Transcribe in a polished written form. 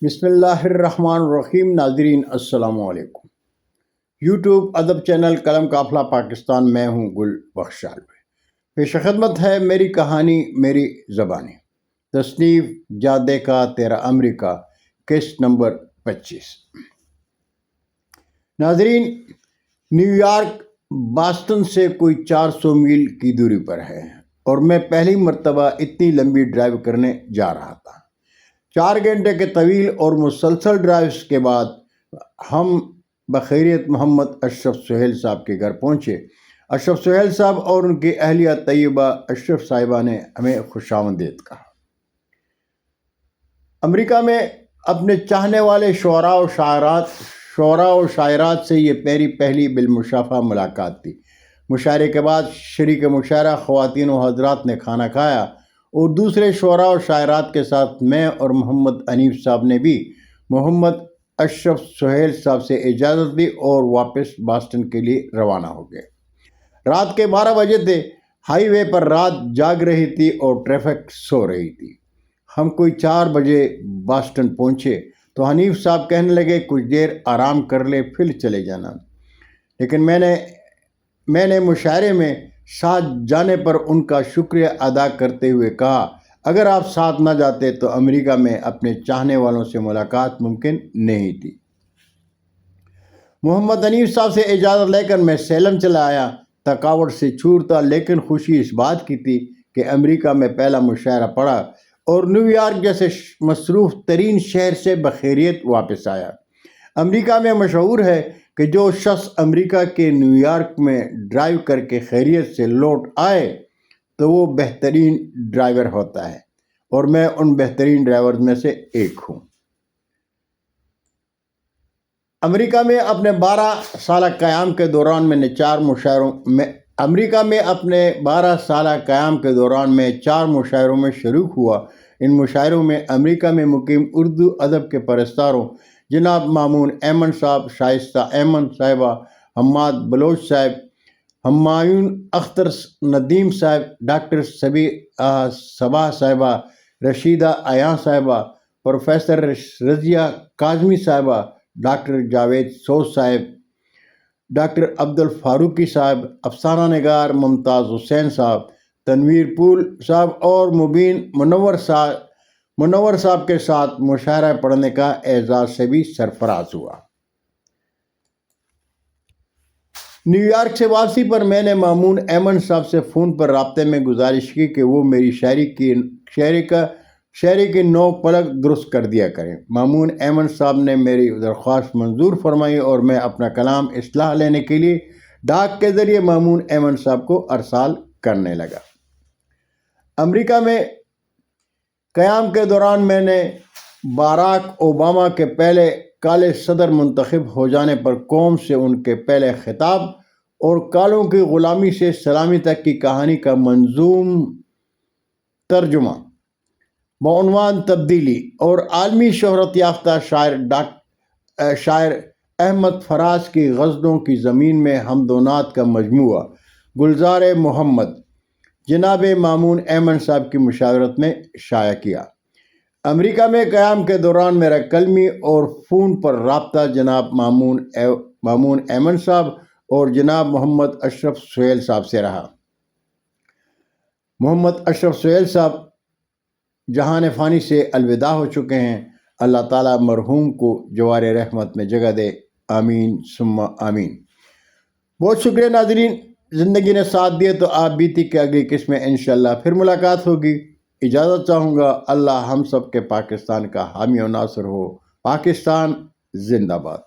بسم اللہ الرحمن الرحیم. ناظرین السلام علیکم. یوٹیوب ادب چینل قلم قافلہ پاکستان میں ہوں گل بخشال. پیش خدمت ہے میری کہانی میری زبانی. تصنیف جادے کا تیرا امریکہ، قسط نمبر 25. ناظرین، نیو یارک باسٹن سے کوئی 400 میل کی دوری پر ہے اور میں پہلی مرتبہ اتنی لمبی ڈرائیو کرنے جا رہا تھا. 4 گھنٹے کے طویل اور مسلسل ڈرائیوز کے بعد ہم بخیریت محمد اشرف سہیل صاحب کے گھر پہنچے. اشرف سہیل صاحب اور ان کی اہلیہ طیبہ اشرف صاحبہ نے ہمیں خوش آمدید کہا. امریکہ میں اپنے چاہنے والے شعراء و شاعرات سے یہ میری پہلی بالمشافہ ملاقات تھی. مشاعرے کے بعد شریک مشاعرہ خواتین و حضرات نے کھانا کھایا اور دوسرے شعراء و شاعرات کے ساتھ میں اور محمد حنیف صاحب نے بھی محمد اشرف سہیل صاحب سے اجازت لی اور واپس باسٹن کے لیے روانہ ہو گئے. رات کے 12 بجے تھے. ہائی وے پر رات جاگ رہی تھی اور ٹریفک سو رہی تھی. ہم کوئی 4 بجے باسٹن پہنچے تو حنیف صاحب کہنے لگے کچھ دیر آرام کر لے پھر چلے جانا، لیکن میں نے مشاعرے میں ساتھ جانے پر ان کا شکریہ ادا کرتے ہوئے کہا اگر آپ ساتھ نہ جاتے تو امریکہ میں اپنے چاہنے والوں سے ملاقات ممکن نہیں تھی. محمد حنیف صاحب سے اجازت لے کر میں سیلم چلا آیا. تھکاوٹ سے چور تھا لیکن خوشی اس بات کی تھی کہ امریکہ میں پہلا مشاعرہ پڑا اور نیو یارک جیسے مصروف ترین شہر سے بخیریت واپس آیا. امریکہ میں مشہور ہے کہ جو شخص امریکہ کے نیو یارک میں ڈرائیو کر کے خیریت سے لوٹ آئے تو وہ بہترین ڈرائیور ہوتا ہے، اور میں ان بہترین ڈرائیور میں سے ایک ہوں. امریکہ میں اپنے 12 سالہ قیام کے دوران میں 4 مشاعروں میں شریک ہوا. ان مشاعروں میں امریکہ میں مقیم اردو ادب کے پرستاروں جناب مامون ایمن صاحب، شائستہ ایمن صاحبہ، حماد بلوچ صاحب، ہمایون اختر ندیم صاحب، ڈاکٹر صبا صاحبہ، رشیدہ عیاں صاحبہ، پروفیسر رضیہ کاظمی صاحبہ، ڈاکٹر جاوید سوز صاحب، ڈاکٹر عبدالفاروقی صاحب، افسانہ نگار ممتاز حسین صاحب، تنویر پول صاحب اور مبین منور صاحب کے ساتھ مشاعرہ پڑھنے کا اعزاز سے بھی سرفراز ہوا. نیو یارک سے واپسی پر میں نے مامون ایمن صاحب سے فون پر رابطے میں گزارش کی کہ وہ میری شاعری کی 9 پلک درست کر دیا کریں. مامون ایمن صاحب نے میری درخواست منظور فرمائی اور میں اپنا کلام اصلاح لینے کے لیے ڈاک کے ذریعے مامون ایمن صاحب کو ارسال کرنے لگا. امریکہ میں قیام کے دوران میں نے باراک اوباما کے پہلے کالے صدر منتخب ہو جانے پر قوم سے ان کے پہلے خطاب اور کالوں کی غلامی سے سلامی تک کی کہانی کا منظوم ترجمہ بعنوان تبدیلی اور عالمی شہرت یافتہ شاعر احمد فراز کی غزلوں کی زمین میں حمد و نعت کا مجموعہ گلزار محمد جناب مامون ایمن صاحب کی مشاورت میں شائع کیا. امریکہ میں قیام کے دوران میرا کلمی اور فون پر رابطہ جناب مامون ایمن صاحب اور جناب محمد اشرف سہیل صاحب سے رہا. محمد اشرف سہیل صاحب جہان فانی سے الوداع ہو چکے ہیں. اللہ تعالیٰ مرحوم کو جوار رحمت میں جگہ دے، آمین ثم آمین. بہت شکریہ ناظرین، زندگی نے ساتھ دیے تو آپ بیتی کے اگلی قسط میں انشاءاللہ پھر ملاقات ہوگی. اجازت چاہوں گا. اللہ ہم سب کے پاکستان کا حامی و ناصر ہو. پاکستان زندہ باد.